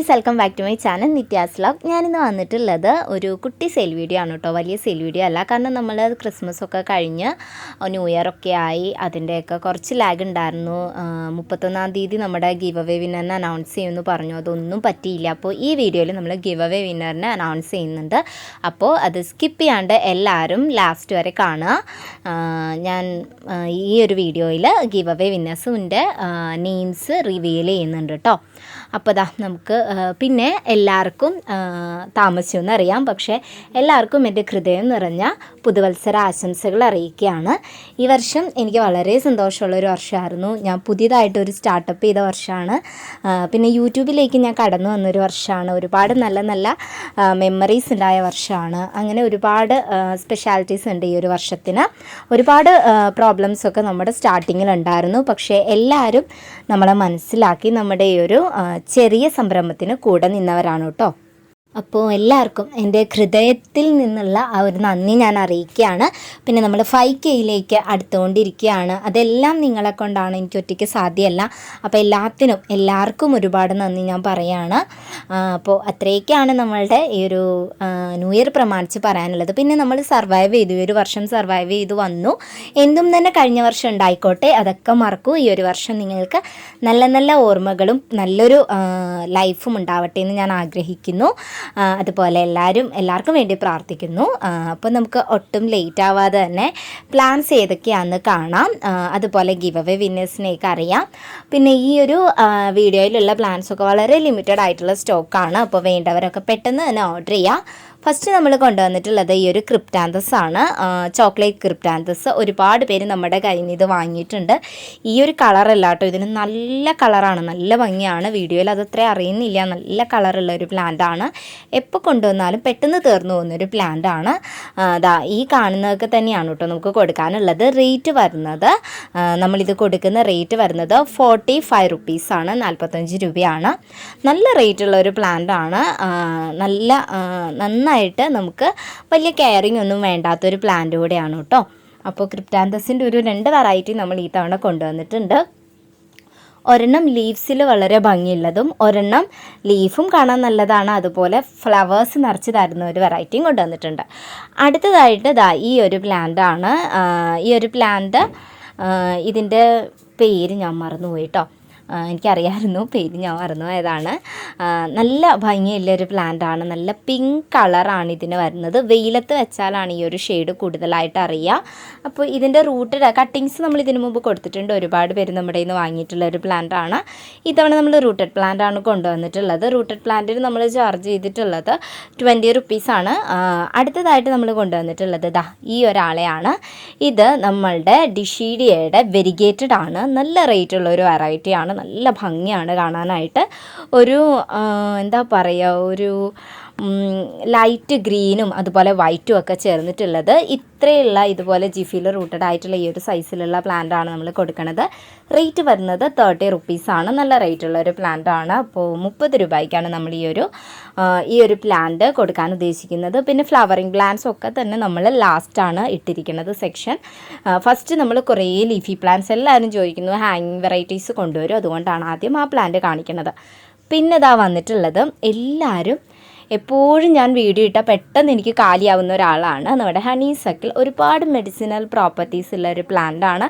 Guys, welcome back to my channel Nithya's vlog. ഞാനിന്ന് വന്നിട്ടുള്ളത് ഒരു കുട്ടി സെയിൽ വീഡിയോ ആണ് കേട്ടോ. വലിയ സെയിൽ വീഡിയോ അല്ല, കാരണം നമ്മൾ ക്രിസ്മസ് ഒക്കെ കഴിഞ്ഞ് ന്യൂ ഇയർ ഒക്കെ ആയി, അതിൻ്റെയൊക്കെ കുറച്ച് ലാഗ് ഉണ്ടായിരുന്നു. 31-ാം തീയതി നമ്മുടെ ഗിവ് അവേ വിന്നറിനെ അനൗൺസ് ചെയ്യുമെന്ന് പറഞ്ഞു, അതൊന്നും പറ്റിയില്ല. അപ്പോൾ ഈ വീഡിയോയിൽ നമ്മൾ ഗിവ് അവേ വിന്നറിനെ അനൗൺസ് ചെയ്യുന്നുണ്ട്. അപ്പോൾ അത് സ്കിപ്പ് ചെയ്യാണ്ട് എല്ലാവരും ലാസ്റ്റ് വരെ കാണുക. ഞാൻ ഈ ഒരു വീഡിയോയിൽ ഗിവ് അവേ വിന്നേഴ്സിൻ്റെ നെയിംസ് റിവീൽ ചെയ്യുന്നുണ്ട് കേട്ടോ. അപ്പോൾ നമുക്ക് പിന്നെ എല്ലാവർക്കും താമസിച്ചെന്നറിയാം, പക്ഷേ എല്ലാവർക്കും എൻ്റെ ഹൃദയം നിറഞ്ഞ പുതുവത്സര ആശംസകൾ അറിയിക്കുകയാണ്. ഈ വർഷം എനിക്ക് വളരെ സന്തോഷമുള്ളൊരു വർഷമായിരുന്നു. ഞാൻ പുതിയതായിട്ടൊരു സ്റ്റാർട്ടപ്പ് ചെയ്ത വർഷമാണ്. പിന്നെ യൂട്യൂബിലേക്ക് ഞാൻ കടന്നു വന്നൊരു വർഷമാണ്. ഒരുപാട് നല്ല നല്ല മെമ്മറീസ് ഉണ്ടായ വർഷമാണ്. അങ്ങനെ ഒരുപാട് സ്പെഷ്യാലിറ്റീസ് ഉണ്ട് ഈ ഒരു വർഷത്തിന്. ഒരുപാട് പ്രോബ്ലംസൊക്കെ നമ്മുടെ സ്റ്റാർട്ടിങ്ങിലുണ്ടായിരുന്നു, പക്ഷേ എല്ലാവരും നമ്മളെ മനസ്സിലാക്കി നമ്മുടെ ഈ ഒരു ചെറിയ സംരംഭത്തിന് കൂടെ നിന്നവരാണ് കേട്ടോ. അപ്പോൾ എല്ലാവർക്കും എൻ്റെ ഹൃദയത്തിൽ നിന്നുള്ള ആ ഒരു നന്ദി ഞാൻ അറിയിക്കുകയാണ്. പിന്നെ നമ്മൾ 5Kയിലേക്ക് അടുത്തുകൊണ്ടിരിക്കുകയാണ്. അതെല്ലാം നിങ്ങളെ കൊണ്ടാണ്, എനിക്ക് ഒറ്റയ്ക്ക് സാധ്യമല്ല. അപ്പോൾ എല്ലാവർക്കും ഒരുപാട് നന്ദി ഞാൻ പറയുകയാണ്. അപ്പോൾ അത്രയൊക്കെയാണ് നമ്മളുടെ ഈ ഒരു ന്യൂ ഇയർ പ്രമാണിച്ച് പറയാനുള്ളത്. പിന്നെ നമ്മൾ സർവൈവ് ചെയ്തു, ഈ ഒരു വർഷം സർവൈവ് ചെയ്തു വന്നു. എന്തും തന്നെ കഴിഞ്ഞ വർഷം ഉണ്ടായിക്കോട്ടെ, അതൊക്കെ മറക്കൂ. ഈ ഒരു വർഷം നിങ്ങൾക്ക് നല്ല നല്ല ഓർമ്മകളും നല്ലൊരു ലൈഫും ഉണ്ടാവട്ടെ എന്ന് ഞാൻ ആഗ്രഹിക്കുന്നു. അതുപോലെ എല്ലാവർക്കും വേണ്ടി പ്രാർത്ഥിക്കുന്നു. അപ്പോൾ നമുക്ക് ഒട്ടും ലേറ്റ് ആവാതെ തന്നെ പ്ലാൻസ് ഏതൊക്കെയാണെന്ന് കാണാം. അതുപോലെ ഗിവ് അവേ വിന്നേഴ്സിനെയൊക്കെ അറിയാം. പിന്നെ ഈ ഒരു വീഡിയോയിലുള്ള പ്ലാൻസൊക്കെ വളരെ ലിമിറ്റഡ് ആയിട്ടുള്ള സ്റ്റോക്കാണ്. അപ്പോൾ വേണ്ടവരൊക്കെ പെട്ടെന്ന് തന്നെ ഓർഡർ ചെയ്യാം. ഫസ്റ്റ് നമ്മൾ കൊണ്ടുവന്നിട്ടുള്ളത് ഈ ഒരു ക്രിപ്റ്റാന്തസ് ആണ്, ചോക്ലേറ്റ് ക്രിപ്റ്റാന്തസ്. ഒരുപാട് പേര് നമ്മുടെ കയ്യിൽ നിന്ന് ഇത് വാങ്ങിയിട്ടുണ്ട്. ഈ ഒരു കളറല്ല കേട്ടോ, ഇതിന് നല്ല കളറാണ്, നല്ല ഭംഗിയാണ്. വീഡിയോയിൽ അതത്ര അറിയുന്നില്ല, നല്ല കളറുള്ള ഒരു പ്ലാന്റാണ്. എപ്പോൾ കൊണ്ടുവന്നാലും പെട്ടെന്ന് തീർന്നു പോകുന്നൊരു പ്ലാന്റാണ്. ഈ കാണുന്നതൊക്കെ തന്നെയാണ് കേട്ടോ നമുക്ക് കൊടുക്കാനുള്ളത്. റേറ്റ് വരുന്നത്, നമ്മളിത് കൊടുക്കുന്ന റേറ്റ് വരുന്നത് 45 റുപ്പീസാണ്, 45 രൂപയാണ്. നല്ല റേറ്റുള്ള ഒരു പ്ലാന്റാണ്. നന്നായിട്ട് നമുക്ക് വലിയ കെയറിങ് ഒന്നും വേണ്ടാത്തൊരു പ്ലാന്റ് കൂടെയാണ് കേട്ടോ. അപ്പോൾ ക്രിപ്റ്റാന്തസിൻ്റെ ഒരു 2 വെറൈറ്റി നമ്മൾ ഈ തവണ കൊണ്ടുവന്നിട്ടുണ്ട്. ഒരെണ്ണം ലീവ്സിൽ വളരെ ഭംഗിയുള്ളതും, ഒരെണ്ണം ലീഫും കാണാൻ നല്ലതാണ്, അതുപോലെ ഫ്ലവേഴ്സ് നിറച്ച് തരുന്ന ഒരു വെറൈറ്റിയും കൊണ്ടുവന്നിട്ടുണ്ട്. അടുത്തതായിട്ട് ഈ ഒരു പ്ലാന്റാണ്. ഈ ഒരു പ്ലാന്റ്, ഇതിൻ്റെ പേര് ഞാൻ മറന്നുപോയി കേട്ടോ. എനിക്കറിയാമായിരുന്നു, പേര് ഞാൻ മറന്നുപോയതാണ്. നല്ല ഭംഗിയുള്ളൊരു പ്ലാന്റാണ്. നല്ല പിങ്ക് കളറാണ് ഇതിന് വരുന്നത്. വെയിലത്ത് വെച്ചാലാണ് ഈ ഒരു ഷെയ്ഡ് കൂടുതലായിട്ട് അറിയുക. അപ്പോൾ ഇതിൻ്റെ റൂട്ടഡ് കട്ടിങ്സ് നമ്മൾ ഇതിനു മുമ്പ് കൊടുത്തിട്ടുണ്ട്. ഒരുപാട് പേര് നമ്മുടെ നിന്ന് വാങ്ങിയിട്ടുള്ള ഒരു പ്ലാന്റാണ്. ഇത്തവണ നമ്മൾ റൂട്ടഡ് പ്ലാന്റാണ് കൊണ്ടുവന്നിട്ടുള്ളത്. റൂട്ടഡ് പ്ലാന്റിന് നമ്മൾ ചാർജ് ചെയ്തിട്ടുള്ളത് 20 റുപ്പീസാണ്. അടുത്തതായിട്ട് നമ്മൾ കൊണ്ടുവന്നിട്ടുള്ളത് ഈ ഒരാളെയാണ്. ഇത് നമ്മളുടെ ഡിഷീഡിയയുടെ വെരിഗേറ്റഡ് ആണ്. നല്ല റേറ്റുള്ള ഒരു വെറൈറ്റിയാണ്. നല്ല ഭംഗിയാണ് കാണാനായിട്ട്. ഒരു എന്താ പറയുക, ഒരു ലൈറ്റ് ഗ്രീനും അതുപോലെ വൈറ്റും ഒക്കെ ചേർന്നിട്ടുള്ളത്. ഇത്രയുള്ള ഇതുപോലെ ജിഫിയിൽ റൂട്ടഡ് ആയിട്ടുള്ള ഈ ഒരു സൈസിലുള്ള പ്ലാന്റാണ് നമ്മൾ കൊടുക്കുന്നത്. റേറ്റ് വരുന്നത് 30 റുപ്പീസാണ്. നല്ല റേറ്റുള്ള ഒരു പ്ലാന്റാണ്. അപ്പോൾ 30 രൂപയ്ക്കാണ് നമ്മൾ ഈ ഒരു പ്ലാന്റ് കൊടുക്കാൻ ഉദ്ദേശിക്കുന്നത്. പിന്നെ ഫ്ലവറിങ് പ്ലാന്റ്സ് ഒക്കെ തന്നെ നമ്മൾ ലാസ്റ്റാണ് ഇട്ടിരിക്കുന്നത് സെക്ഷൻ. ഫസ്റ്റ് നമ്മൾ കുറേ ലീഫി പ്ലാന്റ്സ് എല്ലാവരും ചോദിക്കുന്നു, ഹാങ്ങിങ് വെറൈറ്റീസ് കൊണ്ടുവരും, അതുകൊണ്ടാണ് ആദ്യം ആ പ്ലാന്റ് കാണിക്കുന്നത്. പിന്നെ വന്നിട്ടുള്ളത് എല്ലാവരും എപ്പോഴും ഞാൻ വീഡിയോ ഇട്ടാൽ പെട്ടെന്ന് എനിക്ക് കാലിയാവുന്ന ഒരാളാണ് നമ്മുടെ ഹണീസക്കിൾ. ഒരുപാട് മെഡിസിനൽ പ്രോപ്പർട്ടീസ് ഉള്ള ഒരു പ്ലാന്റാണ്.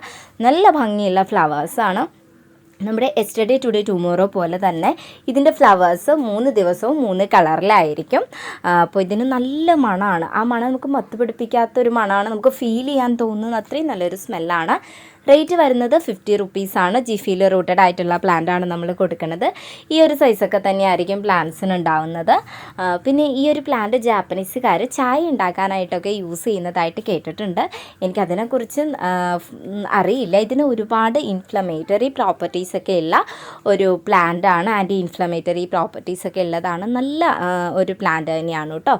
നല്ല ഭംഗിയുള്ള ഫ്ലവേഴ്സാണ്. നമ്മുടെ യെസ്റ്റർഡേ ടുഡേ ടുമോറോ പോലെ തന്നെ ഇതിൻ്റെ ഫ്ലവേഴ്സ് 3 ദിവസവും 3 കളറിലായിരിക്കും. അപ്പോൾ ഇതിന് നല്ല മണമാണ്. ആ മണം നമുക്ക് മത്ത് പിടിപ്പിക്കാത്തൊരു മണമാണ്, നമുക്ക് ഫീൽ ചെയ്യാൻ തോന്നുന്ന അത്രയും നല്ലൊരു സ്മെല്ലാണ്. റേറ്റ് വരുന്നത് 50 റുപ്പീസാണ്. ജിഫിയിൽ റൂട്ടഡ് ആയിട്ടുള്ള പ്ലാന്റാണ് നമ്മൾ കൊടുക്കുന്നത്. ഈ ഒരു സൈസൊക്കെ തന്നെയായിരിക്കും പ്ലാന്റ്സിന് ഉണ്ടാവുന്നത്. പിന്നെ ഈ ഒരു പ്ലാന്റ് ജാപ്പനീസുകാർ ചായ ഉണ്ടാക്കാനായിട്ടൊക്കെ യൂസ് ചെയ്യുന്നതായിട്ട് കേട്ടിട്ടുണ്ട്. എനിക്കതിനെക്കുറിച്ച് അറിയില്ല. ഇതിന് ഒരുപാട് ഇൻഫ്ലമേറ്ററി പ്രോപ്പർട്ടീസൊക്കെ ഉള്ള ഒരു പ്ലാന്റാണ്. ആൻറ്റി ഇൻഫ്ലമേറ്ററി പ്രോപ്പർട്ടീസൊക്കെ ഉള്ളതാണ്. നല്ല ഒരു പ്ലാന്റ് തന്നെയാണ് കേട്ടോ.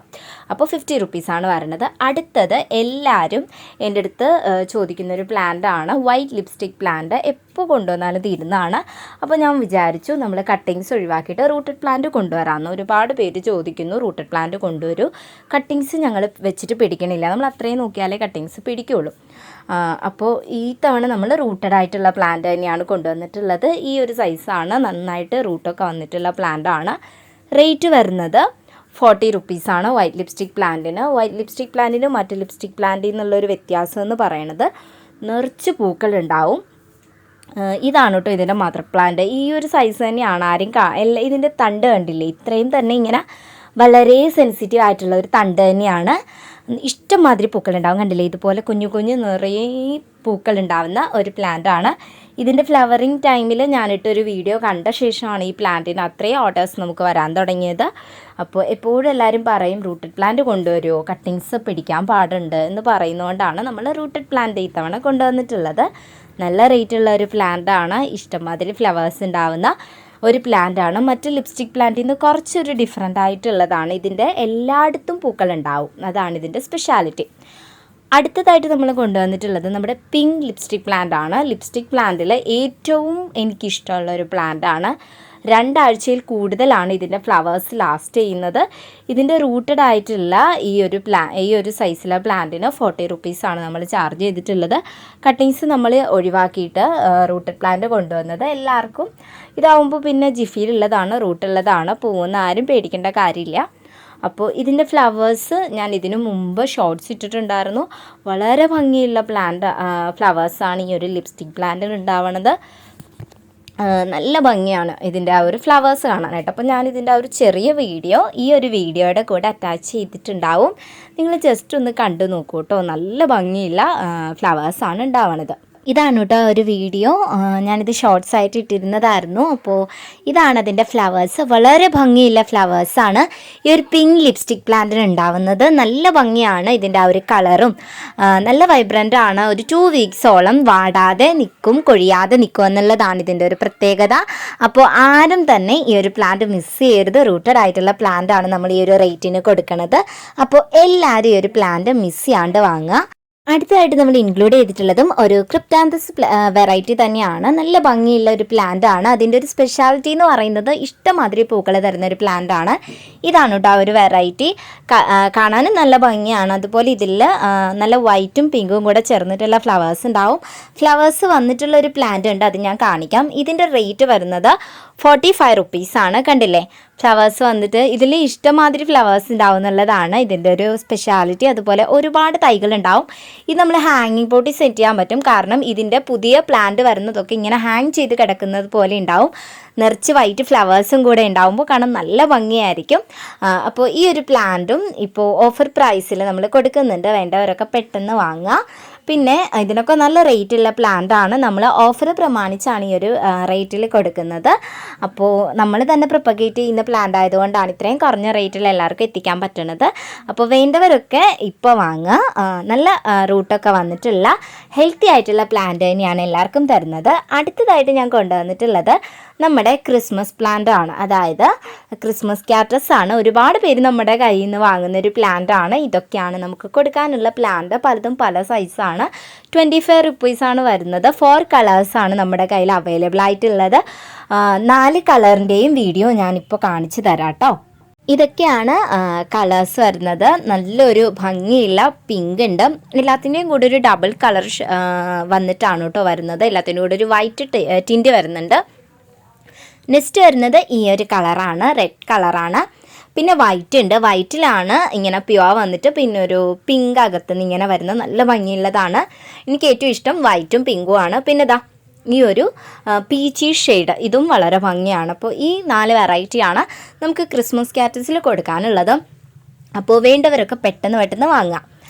അപ്പോൾ 50 റുപ്പീസാണ് വരുന്നത്. അടുത്തത് എല്ലാവരും എൻ്റെ അടുത്ത് ചോദിക്കുന്നൊരു പ്ലാന്റാണ് വൈറ്റ് ലിപ്സ്റ്റിക് പ്ലാന്റ്. എപ്പോൾ കൊണ്ടുവന്നാലും തീരുന്നതാണ്. അപ്പോൾ ഞാൻ വിചാരിച്ചു നമ്മൾ കട്ടിങ്സ് ഒഴിവാക്കിയിട്ട് റൂട്ടഡ് പ്ലാന്റ് കൊണ്ടുവരാമെന്ന്. ഒരുപാട് പേര് ചോദിക്കുന്നു റൂട്ടഡ് പ്ലാന്റ് കൊണ്ടുവരൂ. കട്ടിങ്സ് ഞങ്ങൾ വെച്ചിട്ട് പിടിക്കണില്ല, നമ്മൾ അത്രയും നോക്കിയാലേ കട്ടിങ്സ് പിടിക്കുകയുള്ളൂ. അപ്പോൾ ഈ തവണ നമ്മൾ റൂട്ടഡ് ആയിട്ടുള്ള പ്ലാന്റ് തന്നെയാണ് കൊണ്ടുവന്നിട്ടുള്ളത്. ഈ ഒരു സൈസാണ്, നന്നായിട്ട് റൂട്ടൊക്കെ വന്നിട്ടുള്ള പ്ലാന്റാണ്. റേറ്റ് വരുന്നത് 40 റുപ്പീസാണ് വൈറ്റ് ലിപ്സ്റ്റിക് പ്ലാന്റിന്. വൈറ്റ് ലിപ്സ്റ്റിക് പ്ലാന്റിനും മറ്റ് ലിപ്സ്റ്റിക് പ്ലാന്റിൽ നിന്നുള്ളൊരു വ്യത്യാസം എന്ന് പറയുന്നത് നിറച്ച് പൂക്കളുണ്ടാവും. ഇതാണ് കേട്ടോ ഇതിൻ്റെ മദർ പ്ലാന്റ്. ഈ ഒരു സൈസ് തന്നെയാണ്. ആരും ഇതിൻ്റെ തണ്ട് കണ്ടില്ലേ, ഇത്രയും തന്നെ ഇങ്ങനെ വളരെ സെൻസിറ്റീവ് ആയിട്ടുള്ള ഒരു തണ്ട് തന്നെയാണ്. ഇഷ്ടംമാതിരി പൂക്കളുണ്ടാവും, കണ്ടില്ലേ, ഇതുപോലെ കുഞ്ഞു കുഞ്ഞു നിറയെ പൂക്കളുണ്ടാവുന്ന ഒരു പ്ലാന്റാണ്. ഇതിൻ്റെ ഫ്ലവറിങ് ടൈമിൽ ഞാനിട്ടൊരു വീഡിയോ കണ്ട ശേഷമാണ് ഈ പ്ലാന്റിന് അത്രയും ഓർഡേഴ്സ് നമുക്ക് വരാൻ തുടങ്ങിയത്. അപ്പോൾ എപ്പോഴും എല്ലാവരും പറയും റൂട്ടഡ് പ്ലാന്റ് കൊണ്ടുവരുമോ, കട്ടിങ്സ് പിടിക്കാൻ പാടുണ്ട് എന്ന് പറയുന്നതുകൊണ്ടാണ് നമ്മൾ റൂട്ടഡ് പ്ലാന്റ് ഇത്തവണ കൊണ്ടുവന്നിട്ടുള്ളത്. നല്ല റേറ്റുള്ള ഒരു പ്ലാന്റാണ്, ഇഷ്ടംമാതിരി ഫ്ലവേഴ്സ് ഉണ്ടാവുന്ന ഒരു പ്ലാന്റാണ്. മറ്റ് ലിപ്സ്റ്റിക് പ്ലാന്റിൽ നിന്ന് കുറച്ചൊരു ഡിഫറെൻ്റ് ആയിട്ടുള്ളതാണ്. ഇതിൻ്റെ എല്ലായിടത്തും പൂക്കളുണ്ടാവും, അതാണ് ഇതിൻ്റെ സ്പെഷ്യാലിറ്റി. അടുത്തതായിട്ട് നമ്മൾ കൊണ്ടുവന്നിട്ടുള്ളത് നമ്മുടെ പിങ്ക് ലിപ്സ്റ്റിക് പ്ലാന്റ് ആണ്. ലിപ്സ്റ്റിക് പ്ലാന്റിൽ ഏറ്റവും എനിക്കിഷ്ടമുള്ള ഒരു പ്ലാന്റാണ്. 2 ആഴ്ചയിൽ കൂടുതലാണ് ഇതിൻ്റെ ഫ്ലവേഴ്സ് ലാസ്റ്റ് ചെയ്യുന്നത്. ഇതിൻ്റെ റൂട്ടഡ് ആയിട്ടുള്ള ഈ ഒരു സൈസിലെ പ്ലാന്റിന് 40 റുപ്പീസാണ് നമ്മൾ ചാർജ് ചെയ്തിട്ടുള്ളത്. കട്ടിങ്സ് നമ്മൾ ഒഴിവാക്കിയിട്ട് റൂട്ടഡ് പ്ലാന്റ് കൊണ്ടുവന്നത്. എല്ലാവർക്കും ഇതാവുമ്പോൾ പിന്നെ ജിഫിയിലുള്ളതാണ്, റൂട്ടുള്ളതാണ്, പോകുന്ന ആരും പേടിക്കേണ്ട കാര്യമില്ല. അപ്പോൾ ഇതിൻ്റെ ഫ്ലവേഴ്സ് ഞാൻ ഇതിനു മുമ്പ് ഷോർട്ട്സ് ഇട്ടിട്ടുണ്ടായിരുന്നു. വളരെ ഭംഗിയുള്ള ഫ്ലവേഴ്സാണ് ഈ ഒരു ലിപ്സ്റ്റിക് പ്ലാന്റിൽ ഉണ്ടാവുന്നത്. നല്ല ഭംഗിയാണ് ഇതിൻ്റെ ആ ഒരു ഫ്ലവേഴ്സ് കാണാനായിട്ട്. അപ്പോൾ ഞാനിതിൻ്റെ ആ ഒരു ചെറിയ വീഡിയോ ഈ ഒരു വീഡിയോയുടെ കൂടെ അറ്റാച്ച് ചെയ്തിട്ടുണ്ടാവും. നിങ്ങൾ ജസ്റ്റ് ഒന്ന് കണ്ടു നോക്കൂ കേട്ടോ. നല്ല ഭംഗിയുള്ള ഫ്ലവേഴ്സാണ് ഉണ്ടാവുന്നത്. ഇതാണ് കേട്ടോ ഒരു വീഡിയോ, ഞാനിത് ഷോർട്സ് ആയിട്ട് ഇട്ടിരുന്നതായിരുന്നു. അപ്പോൾ ഇതാണ് അതിൻ്റെ ഫ്ലവേഴ്സ്, വളരെ ഭംഗിയുള്ള ഫ്ലവേഴ്സാണ് ഈ ഒരു പിങ്ക് ലിപ്സ്റ്റിക് പ്ലാന്റിന് ഉണ്ടാവുന്നത്. നല്ല ഭംഗിയാണ് ഇതിൻ്റെ ആ ഒരു കളറും, നല്ല വൈബ്രൻ്റ് ആണ്. ഒരു 2 വീക്സോളം വാടാതെ നിൽക്കും, കൊഴിയാതെ നിൽക്കും എന്നുള്ളതാണ് ഇതിൻ്റെ ഒരു പ്രത്യേകത. അപ്പോൾ ആരും തന്നെ ഈ ഒരു പ്ലാന്റ് മിസ് ചെയ്യരുത്. റൂട്ടഡ് ആയിട്ടുള്ള പ്ലാന്റാണ് നമ്മൾ ഈ ഒരു റേറ്റിന് കൊടുക്കുന്നത്. അപ്പോൾ എല്ലാവരും ഈ ഒരു പ്ലാന്റ് മിസ് ചെയ്യാണ്ട് വാങ്ങുക. അടുത്തതായിട്ട് നമ്മൾ ഇൻക്ലൂഡ് ചെയ്തിട്ടുള്ളതും ഒരു ക്രിപ്റ്റാന്തസ് വെറൈറ്റി തന്നെയാണ്. നല്ല ഭംഗിയുള്ള ഒരു പ്ലാന്റ് ആണ്. അതിൻ്റെ ഒരു സ്പെഷ്യാലിറ്റി എന്ന് പറയുന്നത് ഇഷ്ടമാതിരി പൂക്കൾ തരുന്ന ഒരു പ്ലാന്റ് ആണ്. ഇതാണ് കേട്ടോ ആ ഒരു വെറൈറ്റി. കാണാനും നല്ല ഭംഗിയാണ്. അതുപോലെ ഇതിൽ നല്ല വൈറ്റും പിങ്കും കൂടെ ചേർന്നിട്ടുള്ള ഫ്ലവേഴ്സ് ഉണ്ടാവും. ഫ്ലവേഴ്സ് വന്നിട്ടുള്ള ഒരു പ്ലാന്റ് ഉണ്ട്, അത് ഞാൻ കാണിക്കാം. ഇതിൻ്റെ റേറ്റ് വരുന്നത് 45 റുപ്പീസാണ്. കണ്ടില്ലേ, ഫ്ലവേഴ്സ് വന്നിട്ട് ഇതിൽ ഇഷ്ടമാതിരി ഫ്ലവേഴ്സ് ഉണ്ടാവും എന്നുള്ളതാണ് ഇതിൻ്റെ ഒരു സ്പെഷ്യാലിറ്റി. അതുപോലെ ഒരുപാട് തൈകളുണ്ടാവും. ഇത് നമ്മൾ ഹാങ്ങിങ് പോട്ടി സെറ്റ് ചെയ്യാൻ പറ്റും, കാരണം ഇതിൻ്റെ പുതിയ പ്ലാന്റ് വരുന്നതൊക്കെ ഇങ്ങനെ ഹാങ് ചെയ്ത് കിടക്കുന്നത് പോലെ ഉണ്ടാവും. നിറച്ച് വൈറ്റ് ഫ്ലവേഴ്സും കൂടെ ഉണ്ടാവുമ്പോൾ കാണാൻ നല്ല ഭംഗിയായിരിക്കും. അപ്പോൾ ഈ ഒരു പ്ലാന്റും ഇപ്പോൾ ഓഫർ പ്രൈസിൽ നമ്മൾ കൊടുക്കുന്നുണ്ട്, വേണ്ടവരൊക്കെ പെട്ടെന്ന് വാങ്ങുക. പിന്നെ ഇതിനൊക്കെ നല്ല റേറ്റുള്ള പ്ലാന്റാണ്. നമ്മൾ ഓഫർ പ്രമാണിച്ചാണ് ഈ ഒരു റേറ്റിൽ കൊടുക്കുന്നത്. അപ്പോൾ നമ്മൾ തന്നെ പ്രൊപ്പഗേറ്റ് ചെയ്യുന്ന പ്ലാന്റ് ആയതുകൊണ്ടാണ് ഇത്രയും കുറഞ്ഞ റേറ്റിൽ എല്ലാവർക്കും എത്തിക്കാൻ പറ്റുന്നത്. അപ്പോൾ വേണ്ടവരൊക്കെ ഇപ്പോൾ വാങ്ങുക. നല്ല റൂട്ടൊക്കെ വന്നിട്ടുള്ള ഹെൽത്തി ആയിട്ടുള്ള പ്ലാന്റ് തന്നെയാണ് എല്ലാവർക്കും തരുന്നത്. അടുത്തതായിട്ട് ഞാൻ കൊണ്ടുവന്നിട്ടുള്ളത് നമ്മുടെ ക്രിസ്മസ് പ്ലാന്റ് ആണ്. അതായത് ക്രിസ്മസ് ക്യാക്ടസ് ആണ്. ഒരുപാട് പേര് നമ്മുടെ കയ്യിൽ നിന്ന് വാങ്ങുന്നൊരു പ്ലാന്റ് ആണ്. ഇതൊക്കെയാണ് നമുക്ക് കൊടുക്കാനുള്ള പ്ലാന്റ്. പലതും പല സൈസാണ്. 25 റുപ്പീസാണ് വരുന്നത്. 4 കളേഴ്സാണ് നമ്മുടെ കയ്യിൽ അവൈലബിൾ ആയിട്ടുള്ളത്. 4 കളറിൻ്റെയും വീഡിയോ ഞാനിപ്പോൾ കാണിച്ചു തരാം കേട്ടോ. ഇതൊക്കെയാണ് കളേഴ്സ് വരുന്നത്. നല്ലൊരു ഭംഗിയുള്ള പിങ്ക് ഉണ്ട്. എല്ലാത്തിൻ്റെയും കൂടെ ഒരു ഡബിൾ കളർ വന്നിട്ടാണ് കേട്ടോ വരുന്നത്. എല്ലാത്തിൻ്റെയും കൂടെ ഒരു വൈറ്റ് ടിൻറ്റ് വരുന്നുണ്ട്. നെക്സ്റ്റ് വരുന്നത് ഈ ഒരു കളറാണ്, റെഡ് കളറാണ്. പിന്നെ വൈറ്റ് ഉണ്ട്. വൈറ്റിലാണ് ഇങ്ങനെ പ്യുവർ വന്നിട്ട് പിന്നെ ഒരു പിങ്ക് അകത്തുനിന്ന് ഇങ്ങനെ വരുന്ന നല്ല ഭംഗിയുള്ളതാണ്. എനിക്ക് ഏറ്റവും ഇഷ്ടം വൈറ്റും പിങ്കും ആണ്. പിന്നെ ഇതാ ഈ ഒരു പീച്ചി ഷെയ്ഡ്, ഇതും വളരെ ഭംഗിയാണ്. അപ്പോൾ ഈ 4 വെറൈറ്റിയാണ് നമുക്ക് ക്രിസ്മസ് ക്യാക്ടസിൽ കൊടുക്കാനുള്ളത്. അപ്പോൾ വേണ്ടവരൊക്കെ പെട്ടെന്ന് വാങ്ങുക.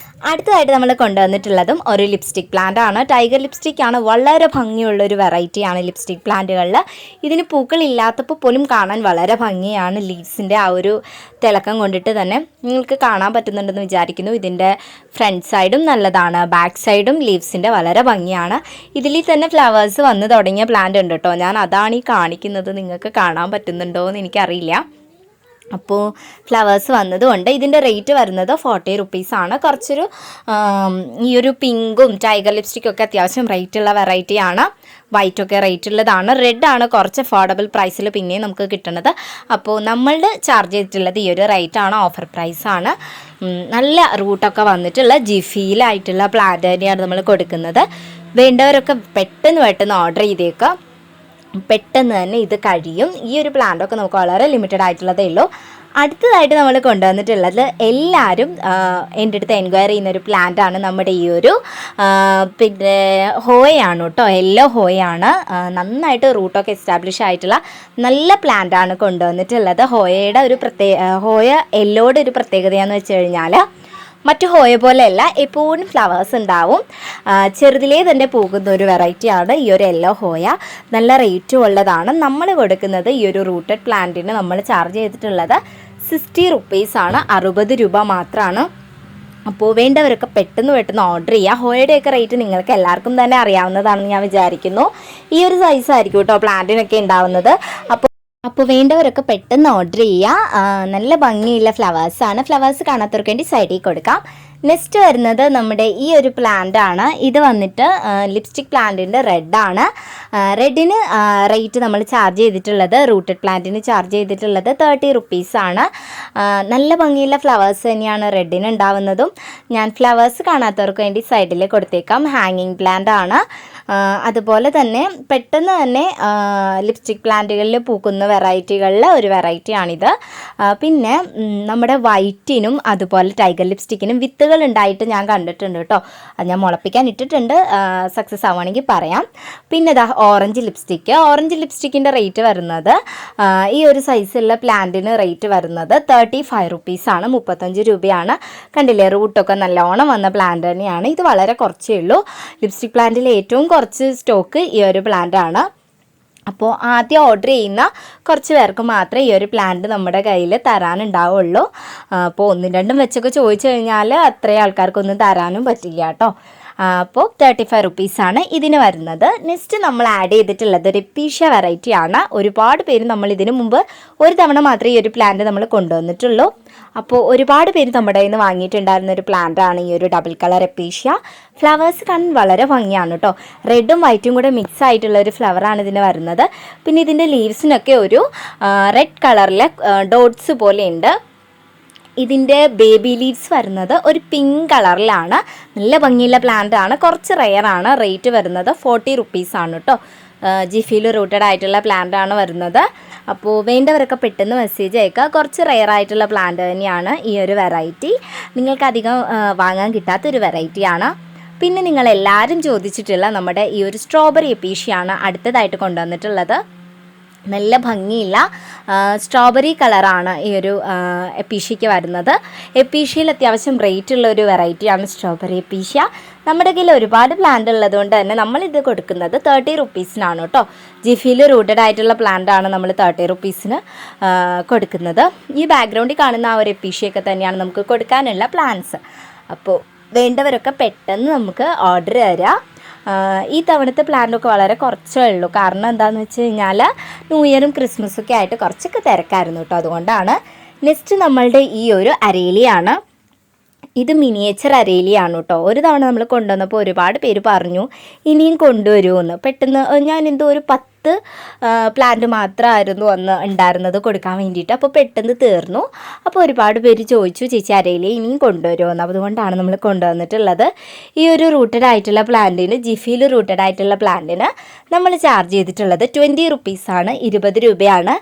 അടുത്തതായിട്ട് നമ്മൾ കൊണ്ടുവന്നിട്ടുള്ളതും ഒരു ലിപ്സ്റ്റിക് പ്ലാന്റ് ആണ്. ടൈഗർ ലിപ്സ്റ്റിക് ആണ്. വളരെ ഭംഗിയുള്ളൊരു വെറൈറ്റിയാണ് ലിപ്സ്റ്റിക് പ്ലാന്റുകളിൽ. ഇതിന് പൂക്കളില്ലാത്തപ്പോൾ പോലും കാണാൻ വളരെ ഭംഗിയാണ്. ലീവ്സിൻ്റെ ആ ഒരു തിളക്കം കൊണ്ടിട്ട് തന്നെ നിങ്ങൾക്ക് കാണാൻ പറ്റുന്നുണ്ടെന്ന് വിചാരിക്കുന്നു. ഇതിൻ്റെ ഫ്രണ്ട് സൈഡും നല്ലതാണ്, ബാക്ക് സൈഡും ലീവ്സിൻ്റെ വളരെ ഭംഗിയാണ്. ഇതിൽ തന്നെ ഫ്ലവേഴ്സ് വന്ന് തുടങ്ങിയ പ്ലാന്റ് ഉണ്ട് കേട്ടോ. ഞാൻ അതാണ് ഈ കാണിക്കുന്നത്. നിങ്ങൾക്ക് കാണാൻ പറ്റുന്നുണ്ടോ എന്ന് എനിക്കറിയില്ല. അപ്പോൾ ഫ്ലവേഴ്സ് വന്നതുകൊണ്ട് ഇതിൻ്റെ റേറ്റ് വരുന്നത് 40 റുപ്പീസാണ്. കുറച്ചൊരു ഈ ഒരു പിങ്കും ടൈഗർ ലിപ്സ്റ്റിക്കൊക്കെ അത്യാവശ്യം റേറ്റുള്ള വെറൈറ്റിയാണ്. വൈറ്റൊക്കെ റേറ്റ് ഉള്ളതാണ്. റെഡാണ് കുറച്ച് അഫോർഡബിൾ പ്രൈസിൽ പിന്നെയും നമുക്ക് കിട്ടുന്നത്. അപ്പോൾ നമ്മളുടെ ചാർജ് ചെയ്തിട്ടുള്ളത് ഈ ഒരു റേറ്റാണ്, ഓഫർ പ്രൈസാണ്. നല്ല റൂട്ടൊക്കെ വന്നിട്ടുള്ള ജിഫിയിലായിട്ടുള്ള പ്ലാന്റ് തന്നെയാണ് നമ്മൾ കൊടുക്കുന്നത്. വേണ്ടവരൊക്കെ പെട്ടെന്ന് ഓർഡർ ചെയ്തേക്കുക. പെട്ടെന്ന് തന്നെ ഇത് കഴിയും. ഈ ഒരു പ്ലാന്റൊക്കെ നമുക്ക് വളരെ ലിമിറ്റഡ് ആയിട്ടുള്ളതേ ഉള്ളൂ. അടുത്തതായിട്ട് നമ്മൾ കൊണ്ടുവന്നിട്ടുള്ളത് എല്ലാവരും എൻ്റെ അടുത്ത് എൻക്വയറി ചെയ്യുന്നൊരു പ്ലാന്റാണ് നമ്മുടെ ഈ ഒരു പിന്നെ ഹോയാണ് കേട്ടോ. യെല്ലോ ഹോയാണ്. നന്നായിട്ട് റൂട്ടൊക്കെ എസ്റ്റാബ്ലിഷ് ആയിട്ടുള്ള നല്ല പ്ലാന്റാണ് കൊണ്ടുവന്നിട്ടുള്ളത്. ഹോയയുടെ ഒരു ഹോയ യെല്ലോയുടെ ഒരു പ്രത്യേകതയാണെന്ന് വെച്ച് കഴിഞ്ഞാൽ മറ്റു ഹോയ പോലെയല്ല, എപ്പോഴും ഫ്ലവേഴ്സ് ഉണ്ടാവും. ചെറുതിലേ തന്നെ പോകുന്ന ഒരു വെറൈറ്റിയാണ് ഈ ഒരു യെല്ലോ ഹോയ. നല്ല റേറ്റും ഉള്ളതാണ്. നമ്മൾ കൊടുക്കുന്നത് ഈ ഒരു റൂട്ടഡ് പ്ലാന്റിന് നമ്മൾ ചാർജ് ചെയ്തിട്ടുള്ളത് 60 റുപ്പീസാണ്. 60 രൂപ മാത്രമാണ്. അപ്പോൾ വേണ്ടവരൊക്കെ പെട്ടെന്ന് ഓർഡർ ചെയ്യുക. ഹോയയുടെയൊക്കെ റേറ്റ് നിങ്ങൾക്ക് എല്ലാവർക്കും തന്നെ അറിയാവുന്നതാണെന്ന് ഞാൻ വിചാരിക്കുന്നു. ഈ ഒരു സൈസായിരിക്കും കേട്ടോ പ്ലാന്റിനൊക്കെ ഉണ്ടാവുന്നത്. അപ്പോൾ വേണ്ടവരൊക്കെ പെട്ടെന്ന് ഓർഡർ ചെയ്യുക. നല്ല ഭംഗിയുള്ള ഫ്ലവേഴ്സാണ്. ഫ്ലവേഴ്സ് കാണാത്തവർക്ക് വേണ്ടി സൈഡിൽ കൊടുക്കാം. നെക്സ്റ്റ് വരുന്നത് നമ്മുടെ ഈ ഒരു പ്ലാന്റ് ആണ്. ഇത് വന്നിട്ട് ലിപ്സ്റ്റിക് പ്ലാന്റിൻ്റെ റെഡാണ്. റെഡിന് റേറ്റ് നമ്മൾ ചാർജ് ചെയ്തിട്ടുള്ളത്, റൂട്ടഡ് പ്ലാന്റിന് ചാർജ് ചെയ്തിട്ടുള്ളത് 30 റുപ്പീസാണ്. നല്ല ഭംഗിയുള്ള ഫ്ലവേഴ്സ് തന്നെയാണ് റെഡിന് ഉണ്ടാവുന്നതും. ഞാൻ ഫ്ലവേഴ്സ് കാണാത്തവർക്ക് വേണ്ടി സൈഡിൽ കൊടുത്തേക്കാം. ഹാങ്ങിങ് പ്ലാന്റ് ആണ്. അതുപോലെ തന്നെ പെട്ടെന്ന് തന്നെ ലിപ്സ്റ്റിക് പ്ലാന്റുകളിൽ പൂക്കുന്ന വെറൈറ്റികളിൽ ഒരു വെറൈറ്റിയാണിത്. പിന്നെ നമ്മുടെ വൈറ്റിനും അതുപോലെ ടൈഗർ ലിപ്സ്റ്റിക്കിനും വിത്തുകൾ ഉണ്ടായിട്ട് ഞാൻ കണ്ടിട്ടുണ്ട് കേട്ടോ. അത് ഞാൻ മുളപ്പിക്കാൻ ഇട്ടിട്ടുണ്ട്. സക്സസ് ആവുകയാണെങ്കിൽ പറയാം. പിന്നെ ഇതാ ഓറഞ്ച് ലിപ്സ്റ്റിക്കിൻ്റെ റേറ്റ് വരുന്നത് ഈ ഒരു സൈസുള്ള പ്ലാന്റിന് റേറ്റ് വരുന്നത് 35 റുപ്പീസാണ്. 35 രൂപയാണ്. കണ്ടില്ലേ, റൂട്ടൊക്കെ നല്ലോണം വന്ന പ്ലാന്റ് തന്നെയാണ്. ഇത് വളരെ കുറച്ചേ ഉള്ളൂ. ലിപ്സ്റ്റിക് പ്ലാന്റിൽ ഏറ്റവും കുറച്ച് സ്റ്റോക്ക് ഈ ഒരു പ്ലാന്റാണ്. അപ്പോൾ ആദ്യം ഓർഡർ ചെയ്യുന്ന കുറച്ച് പേർക്ക് മാത്രമേ ഈ ഒരു പ്ലാന്റ് നമ്മുടെ കയ്യിൽ തരാനുണ്ടാവുള്ളൂ. അപ്പോൾ 1-2 വെച്ചൊക്കെ ചോദിച്ചു കഴിഞ്ഞാൽ അത്രയും ആൾക്കാർക്കൊന്നും തരാനും പറ്റില്ല കേട്ടോ. അപ്പോൾ 35 റുപ്പീസാണ് ഇതിന് വരുന്നത്. നെക്സ്റ്റ് നമ്മൾ ആഡ് ചെയ്തിട്ടുള്ളത് ഒരു എപ്പീഷ്യ വെറൈറ്റിയാണ്. ഒരുപാട് പേര് നമ്മൾ ഇതിനു മുമ്പ് ഒരു തവണ മാത്രമേ ഈ ഒരു പ്ലാന്റ് നമ്മൾ കൊണ്ടുവന്നിട്ടുള്ളൂ. അപ്പോൾ ഒരുപാട് പേര് നമ്മുടെ കയ്യിൽ നിന്ന് വാങ്ങിയിട്ടുണ്ടായിരുന്ന ഒരു പ്ലാന്റാണ് ഈ ഒരു ഡബിൾ കളർ എപ്പീഷ്യ. ഫ്ലവേഴ്സ് കാണാൻ വളരെ ഭംഗിയാണ് കേട്ടോ. റെഡും വൈറ്റും കൂടെ മിക്സ് ആയിട്ടുള്ള ഒരു ഫ്ലവറാണ് ഇതിന് വരുന്നത്. പിന്നെ ഇതിൻ്റെ ലീവ്സിനൊക്കെ ഒരു റെഡ് കളറിലെ ഡോട്ട്സ് പോലെ ഉണ്ട്. ഇതിൻ്റെ ബേബി ലീവ്സ് വരുന്നത് ഒരു പിങ്ക് കളറിലാണ്. നല്ല ഭംഗിയുള്ള പ്ലാന്റ് ആണ്. കുറച്ച് റെയറാണ്. റേറ്റ് വരുന്നത് 40 റുപ്പീസാണ് കേട്ടോ. ജിഫിയിൽ റൂട്ടഡ് ആയിട്ടുള്ള പ്ലാന്റ് ആണ് വരുന്നത്. അപ്പോൾ വേണ്ടവരൊക്കെ പെട്ടെന്ന് മെസ്സേജ് അയക്കുക. കുറച്ച് റെയർ ആയിട്ടുള്ള പ്ലാന്റ് തന്നെയാണ് ഈ ഒരു വെറൈറ്റി. നിങ്ങൾക്കധികം വാങ്ങാൻ കിട്ടാത്തൊരു വെറൈറ്റിയാണ്. പിന്നെ നിങ്ങളെല്ലാവരും ചോദിച്ചിട്ടുള്ള നമ്മുടെ ഈ ഒരു സ്ട്രോബെറി എപ്പീഷ്യയാണ് അടുത്തതായിട്ട് കൊണ്ടുവന്നിട്ടുള്ളത്. നല്ല ഭംഗിയുള്ള സ്ട്രോബെറി കളറാണ് ഈ ഒരു എപ്പീഷ്യയ്ക്ക് വരുന്നത്. എപ്പീഷ്യയിൽ അത്യാവശ്യം റേറ്റ് ഉള്ള ഒരു വെറൈറ്റിയാണ് സ്ട്രോബെറി എപ്പീഷ്യ. നമ്മുടെ കയ്യിൽ ഒരുപാട് പ്ലാന്റ് ഉള്ളതുകൊണ്ട് തന്നെ നമ്മളിത് കൊടുക്കുന്നത് 30 റുപ്പീസിനാണ് കേട്ടോ. ജിഫിയിൽ റൂട്ടഡ് ആയിട്ടുള്ള പ്ലാന്റ് ആണ് നമ്മൾ 30 റുപ്പീസിന് കൊടുക്കുന്നത്. ഈ ബാക്ക്ഗ്രൗണ്ടിൽ കാണുന്ന ആ ഒരു എപ്പീഷ്യയൊക്കെ തന്നെയാണ് നമുക്ക് കൊടുക്കാനുള്ള പ്ലാന്റ്സ്. അപ്പോൾ വേണ്ടവരൊക്കെ പെട്ടെന്ന് നമുക്ക് ഓർഡർ തരാം. ഈ തവണത്തെ പ്ലാനൊക്കെ വളരെ കുറച്ചേ ഉള്ളൂ. കാരണം എന്താണെന്ന് വെച്ച് കഴിഞ്ഞാൽ ന്യൂ ഇയറും ക്രിസ്മസൊക്കെ ആയിട്ട് കുറച്ചൊക്കെ തിരക്കായിരുന്നു കേട്ടോ. അതുകൊണ്ടാണ്. നെക്സ്റ്റ് നമ്മളുടെ ഈ ഒരു അരേലിയാണ്. ഇത് മിനിയേച്ചർ അരേലിയാണ് കേട്ടോ. ഒരു തവണ നമ്മൾ കൊണ്ടുവന്നപ്പോൾ ഒരുപാട് പേര് പറഞ്ഞു ഇനിയും കൊണ്ടുവരുമെന്ന്. പെട്ടെന്ന് ഞാൻ എന്തോ ഒരു 10 പ്ലാന്റ് മാത്രമായിരുന്നു അന്ന് ഉണ്ടായിരുന്നത് കൊടുക്കാൻ വേണ്ടിയിട്ട്. അപ്പോൾ പെട്ടെന്ന് തീർന്നു. അപ്പോൾ ഒരുപാട് പേര് ചോദിച്ചു ചേച്ചി അരേലി ഇനിയും കൊണ്ടുവരുമെന്ന്. അതുകൊണ്ടാണ് നമ്മൾ കൊണ്ടുവന്നിട്ടുള്ളത്. ഈ ഒരു റൂട്ടഡ് ആയിട്ടുള്ള പ്ലാന്റിന്, ജിഫിയിൽ റൂട്ടഡ് ആയിട്ടുള്ള പ്ലാന്റിന് നമ്മൾ ചാർജ് ചെയ്തിട്ടുള്ളത് 20 റുപ്പീസാണ്. 20 രൂപയാണ്.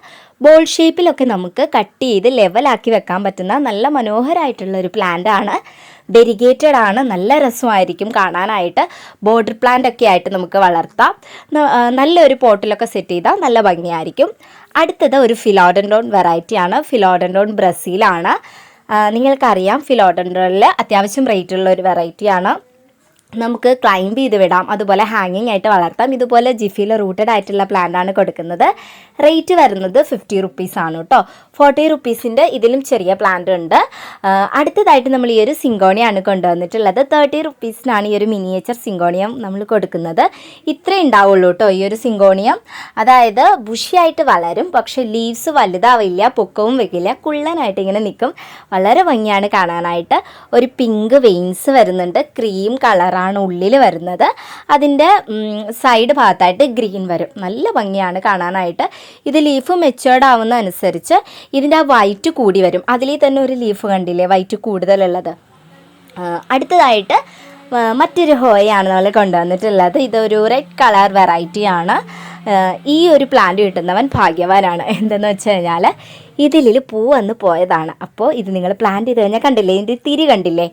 ബോൾ ഷേപ്പിലൊക്കെ നമുക്ക് കട്ട് ചെയ്ത് ലെവലാക്കി വെക്കാൻ പറ്റുന്ന നല്ല മനോഹരമായിട്ടുള്ള ഒരു പ്ലാന്റ് ആണ്. വെരിഗേറ്റഡ് ആണ്. നല്ല രസമായിരിക്കും കാണാനായിട്ട്. ബോർഡർ പ്ലാന്റ് ഒക്കെ ആയിട്ട് നമുക്ക് വളർത്താം. നല്ലൊരു പോട്ടിലൊക്കെ സെറ്റ് ചെയ്താൽ നല്ല ഭംഗിയായിരിക്കും. അടുത്തത് ഒരു ഫിലോഡൻഡ്രോൺ വെറൈറ്റിയാണ്. ഫിലോഡൻഡ്രോൺ ബ്രസീലാണ്. നിങ്ങൾക്കറിയാം ഫിലോഡൻഡ്രോണിൽ അത്യാവശ്യം റേറ്റുള്ള ഒരു വെറൈറ്റിയാണ്. നമുക്ക് ക്ലൈംബ് ചെയ്ത് വിടാം, അതുപോലെ ഹാങ്ങിങ് ആയിട്ട് വളർത്താം. ഇതുപോലെ ജിഫിയിൽ റൂട്ടഡ് ആയിട്ടുള്ള പ്ലാന്റ് ആണ് കൊടുക്കുന്നത്. റേറ്റ് വരുന്നത് 50 റുപ്പീസാണ് കേട്ടോ. 40 റുപ്പീസിൻ്റെ ഇതിലും ചെറിയ പ്ലാന്റ് ഉണ്ട്. അടുത്തതായിട്ട് നമ്മൾ ഈ ഒരു സിങ്കോണിയാണ് കൊണ്ടുവന്നിട്ടുള്ളത്. 30 റുപ്പീസിനാണ് ഈ ഒരു മിനിയേച്ചർ സിങ്കോണിയം നമ്മൾ കൊടുക്കുന്നത്. ഇത്രേ ഉണ്ടാവുള്ളൂ കേട്ടോ ഈ ഒരു സിങ്കോണിയം. അതായത് ബുഷിയായിട്ട് വളരും, പക്ഷെ ലീവ്സ് വലുതാവില്ല, പൊക്കവും വെക്കില്ല, കുള്ളനായിട്ട് ഇങ്ങനെ നിൽക്കും. വളരെ ഭംഗിയാണ് കാണാനായിട്ട്. ഒരു പിങ്ക് വെയിൻസ് വരുന്നുണ്ട്. ക്രീം കളറാണ് ഉള്ളിൽ വരുന്നത്. അതിൻ്റെ സൈഡ് ഭാഗത്തായിട്ട് ഗ്രീൻ വരും. നല്ല ഭംഗിയാണ് കാണാനായിട്ട്. ഇത് ലീഫ് മെച്ചുവേർഡ് ആവുന്ന അനുസരിച്ച് ഇതിൻ്റെ ആ വൈറ്റ് കൂടി വരും. അതിൽ തന്നെ ഒരു ലീഫ് കണ്ടില്ലേ വൈറ്റ് കൂടുതലുള്ളത്. അടുത്തതായിട്ട് മറ്റൊരു ഹോയാണ് നമ്മൾ കൊണ്ടുവന്നിട്ടുള്ളത്. ഇതൊരു റെഡ് കളർ വെറൈറ്റിയാണ്. ഈ ഒരു പ്ലാന്റ് കിട്ടുന്നവൻ ഭാഗ്യവാനാണ്. എന്തെന്ന് വെച്ച് കഴിഞ്ഞാൽ ഇതിൽ പൂ വന്ന് പോയതാണ്. അപ്പോൾ ഇത് നിങ്ങൾ പ്ലാന്റ് ചെയ്ത് കഴിഞ്ഞാൽ കണ്ടില്ലേ, ഇതിൻ്റെ തിരി കണ്ടില്ലേ,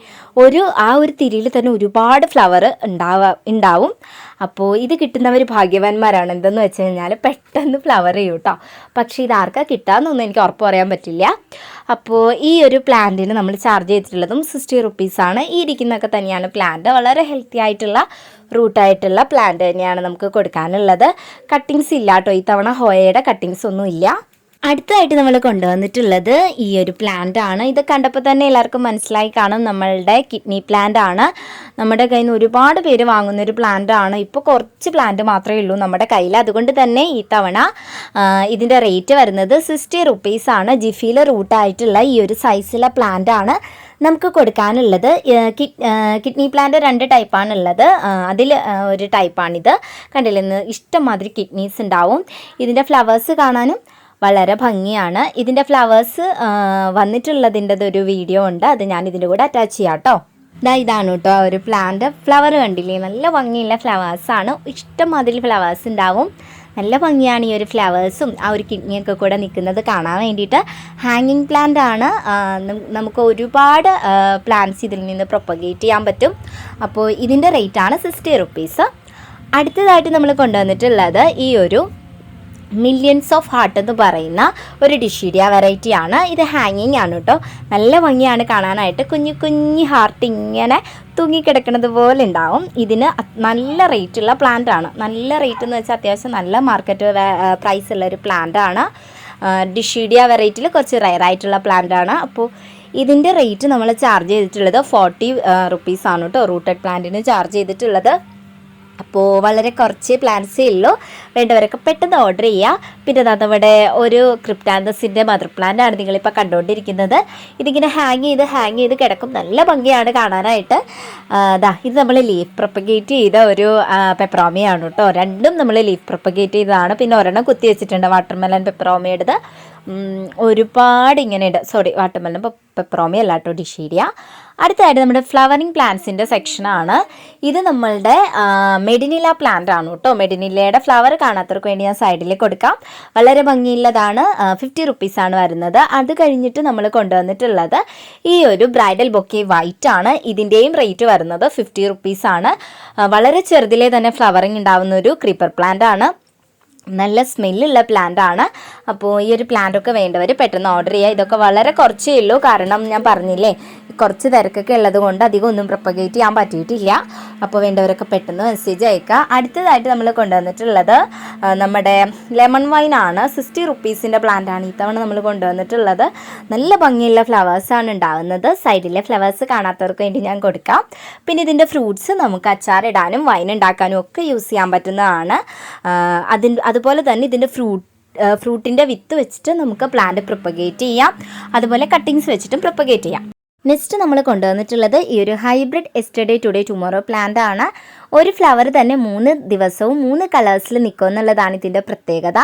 ആ ഒരു തിരിയിൽ തന്നെ ഒരുപാട് ഫ്ലവർ ഉണ്ടാവും. അപ്പോൾ ഇത് കിട്ടുന്നവർ ഭാഗ്യവാന്മാരാണ്. എന്തെന്ന് വെച്ച് കഴിഞ്ഞാൽ പെട്ടെന്ന് ഫ്ലവർ ചെയ്യും കേട്ടോ. പക്ഷേ ഇതാർക്കാ കിട്ടാമെന്നൊന്നും എനിക്ക് ഉറപ്പ് പറയാൻ പറ്റില്ല. അപ്പോൾ ഈ ഒരു പ്ലാന്റിന് നമ്മൾ ചാർജ് ചെയ്തിട്ടുള്ളതും 60 റുപ്പീസാണ്. ഈ ഇരിക്കുന്നതൊക്കെ തന്നെയാണ് പ്ലാന്റ്. വളരെ ഹെൽത്തി ആയിട്ടുള്ള റൂട്ടായിട്ടുള്ള പ്ലാന്റ് തന്നെയാണ് നമുക്ക് കൊടുക്കാനുള്ളത്. കട്ടിങ്സ് ഇല്ല കേട്ടോ, ഈ തവണ ഹോയയുടെ കട്ടിങ്സ് ഒന്നും ഇല്ല. അടുത്തതായിട്ട് നമ്മൾ കൊണ്ടുവന്നിട്ടുള്ളത് ഈ ഒരു പ്ലാന്റ് ആണ്. ഇത് കണ്ടപ്പോൾ തന്നെ എല്ലാവർക്കും മനസ്സിലായി കാണും, നമ്മളുടെ കിഡ്നി പ്ലാന്റ് ആണ്. നമ്മുടെ കയ്യിൽ നിന്ന് ഒരുപാട് പേര് വാങ്ങുന്നൊരു പ്ലാന്റ് ആണ്. ഇപ്പോൾ കുറച്ച് പ്ലാന്റ് മാത്രമേ ഉള്ളൂ നമ്മുടെ കയ്യിൽ. അതുകൊണ്ട് തന്നെ ഈ തവണ ഇതിൻ്റെ റേറ്റ് വരുന്നത് 60 റുപ്പീസാണ്. ജിഫിയിൽ റൂട്ടായിട്ടുള്ള ഈ ഒരു സൈസിലെ പ്ലാന്റ് ആണ് നമുക്ക് കൊടുക്കാനുള്ളത്. Kidney plant 2 ടൈപ്പാണുള്ളത്. അതിൽ ഒരു ടൈപ്പാണിത്. കണ്ടില്ലെന്ന് ഇഷ്ടംമാതിരി കിഡ്നീസ് ഉണ്ടാവും. ഇതിൻ്റെ ഫ്ലവേഴ്സ് കാണാനും വളരെ ഭംഗിയാണ്. ഇതിൻ്റെ ഫ്ലവേഴ്സ് വന്നിട്ടുള്ളതിൻ്റെ ഒരു വീഡിയോ ഉണ്ട്, അത് ഞാൻ ഇതിൻ്റെ കൂടെ അറ്റാച്ച് ചെയ്യാം കേട്ടോ. ഇതാണ് കേട്ടോ ഒരു പ്ലാന്റ്. ഫ്ലവർ കണ്ടില്ലേ, നല്ല ഭംഗിയുള്ള ഫ്ലവേഴ്സാണ്. ഇഷ്ടംമാതിരി ഫ്ലവേഴ്സ് ഉണ്ടാവും. നല്ല ഭംഗിയാണ് ഈ ഒരു ഫ്ലവേഴ്സും ആ ഒരു കിഡ്നിയൊക്കെ കൂടെ നിൽക്കുന്നത് കാണാൻ വേണ്ടിയിട്ട്. ഹാങ്ങിങ് പ്ലാന്റ് ആണ്. നമുക്ക് ഒരുപാട് പ്ലാന്റ്സ് ഇതിൽ നിന്ന് പ്രൊപ്പഗേറ്റ് ചെയ്യാൻ പറ്റും. അപ്പോൾ ഇതിൻ്റെ റേറ്റാണ് 60 റുപ്പീസ്. അടുത്തതായിട്ട് നമ്മൾ കൊണ്ടുവന്നിട്ടുള്ളത് ഈ ഒരു മില്യൻസ് ഓഫ് ഹാർട്ട് എന്ന് പറയുന്ന ഒരു ഡിഷീഡിയ വെറൈറ്റിയാണ്. ഇത് ഹാങ്ങിങ് ആണ് കേട്ടോ. നല്ല ഭംഗിയാണ് കാണാനായിട്ട്. കുഞ്ഞു കുഞ്ഞു ഹാർട്ട് ഇങ്ങനെ തൂങ്ങിക്കിടക്കുന്നത് പോലെ ഉണ്ടാവും. ഇതിന് നല്ല റേറ്റുള്ള പ്ലാന്റ് ആണ്. നല്ല റേറ്റ് എന്ന് വെച്ചാൽ അത്യാവശ്യം നല്ല മാർക്കറ്റ് പ്രൈസ് ഉള്ള ഒരു പ്ലാന്റ് ആണ്. ഡിഷീഡിയ വെറൈറ്റിയിൽ കുറച്ച് റയർ ആയിട്ടുള്ള പ്ലാന്റ് ആണ്. അപ്പോൾ ഇതിൻ്റെ റേറ്റ് നമ്മൾ ചാർജ് ചെയ്തിട്ടുള്ളത് 40 റുപ്പീസാണ് കേട്ടോ, റൂട്ടഡ് പ്ലാന്റിന് ചാർജ് ചെയ്തിട്ടുള്ളത്. അപ്പോൾ വളരെ കുറച്ച് പ്ലാന്റ്സേ ഉള്ളൂ. വേണ്ടവരൊക്കെ പെട്ടെന്ന് ഓർഡർ ചെയ്യുക. പിന്നെ നമ്മുടെ ഒരു ക്രിപ്റ്റാന്തസിൻ്റെ മദർ പ്ലാന്റ് ആണ് നിങ്ങളിപ്പോൾ കണ്ടുകൊണ്ടിരിക്കുന്നത്. ഇതിങ്ങനെ ഹാങ് ചെയ്ത് കിടക്കും. നല്ല ഭംഗിയാണ് കാണാനായിട്ട്. ഇത് നമ്മൾ ലീഫ് പ്രൊപ്പഗേറ്റ് ചെയ്ത ഒരു പെപ്പറോമിയാണ് കേട്ടോ. രണ്ടും നമ്മൾ ലീഫ് പ്രൊപ്പഗേറ്റ് ചെയ്തതാണ്. പിന്നെ ഒരെണ്ണം കുത്തി വെച്ചിട്ടുണ്ട് വാട്ടർമെലൻ പെപ്പറോമിയുടേത്. ഒരുപാട് ഇങ്ങനെ ഉണ്ട്. വാട്ടർമെലൻ പെപ്പറോമി അല്ല കേട്ടോ, ഡിഷീഡിയ. അടുത്തതായിട്ട് നമ്മുടെ ഫ്ലവറിങ് പ്ലാന്റ്സിൻ്റെ സെക്ഷനാണ്. ഇത് നമ്മളുടെ മെഡിനില പ്ലാന്റ് ആണ് കേട്ടോ. മെഡിനിലയുടെ ഫ്ലവർ കാണാത്തവർക്ക് വേണ്ടി ഞാൻ സൈഡിൽ കൊടുക്കാം. വളരെ ഭംഗിയുള്ളതാണ്. 50 റുപ്പീസാണ് വരുന്നത്. അത് കഴിഞ്ഞിട്ട് നമ്മൾ കൊണ്ടുവന്നിട്ടുള്ളത് ഈ ഒരു ബ്രൈഡൽ ബൊക്കെ വൈറ്റ് ആണ്. ഇതിൻ്റെയും റേറ്റ് വരുന്നത് 50 റുപ്പീസാണ്. വളരെ ചെറുതിലേ തന്നെ ഫ്ലവറിങ് ഉണ്ടാവുന്ന ഒരു ക്രീപ്പർ പ്ലാന്റ് ആണ്. നല്ല സ്മെല്ലുള്ള പ്ലാന്റ് ആണ്. അപ്പോൾ ഈ ഒരു പ്ലാന്റൊക്കെ വേണ്ടവർ പെട്ടെന്ന് ഓർഡർ ചെയ്യുക. ഇതൊക്കെ വളരെ കുറച്ചേ ഉള്ളൂ. കാരണം ഞാൻ പറഞ്ഞില്ലേ, കുറച്ച് തിരക്കൊക്കെ ഉള്ളത് കൊണ്ട് അധികം ഒന്നും പ്രൊപ്പഗേറ്റ് ചെയ്യാൻ പറ്റിയിട്ടില്ല. അപ്പോൾ വേണ്ടവരൊക്കെ പെട്ടെന്ന് മെസ്സേജ് അയക്കുക. അടുത്തതായിട്ട് നമ്മൾ കൊണ്ടുവന്നിട്ടുള്ളത് നമ്മുടെ ലെമൺ വൈൻ ആണ്. 60 റുപ്പീസിൻ്റെ പ്ലാന്റ് ആണ് ഈ തവണ നമ്മൾ കൊണ്ടുവന്നിട്ടുള്ളത്. നല്ല ഭംഗിയുള്ള ഫ്ലവേഴ്സാണ് ഉണ്ടാകുന്നത്. സൈഡിലെ ഫ്ലവേഴ്സ് കാണാത്തവർക്ക് വേണ്ടി ഞാൻ കൊടുക്കാം. പിന്നെ ഇതിൻ്റെ ഫ്രൂട്ട്സ് നമുക്ക് അച്ചാറിടാനും വൈൻ ഉണ്ടാക്കാനും ഒക്കെ യൂസ് ചെയ്യാൻ പറ്റുന്നതാണ്. അതുപോലെ തന്നെ ഇതിൻ്റെ ഫ്രൂട്ടിൻ്റെ വിത്ത് വെച്ചിട്ട് നമുക്ക് പ്ലാന്റ് പ്രൊപ്പഗേറ്റ് ചെയ്യാം. അതുപോലെ കട്ടിങ്സ് വെച്ചിട്ടും പ്രൊപ്പഗേറ്റ് ചെയ്യാം. നെക്സ്റ്റ് നമ്മൾ കൊണ്ടുവന്നിട്ടുള്ളത് ഈ ഒരു hybrid yesterday today tomorrow plant ആണ്. ഒരു ഫ്ലവർ തന്നെ 3 ദിവസവും 3 കളേഴ്സിൽ നിൽക്കും എന്നുള്ളതാണ് ഇതിൻ്റെ പ്രത്യേകത.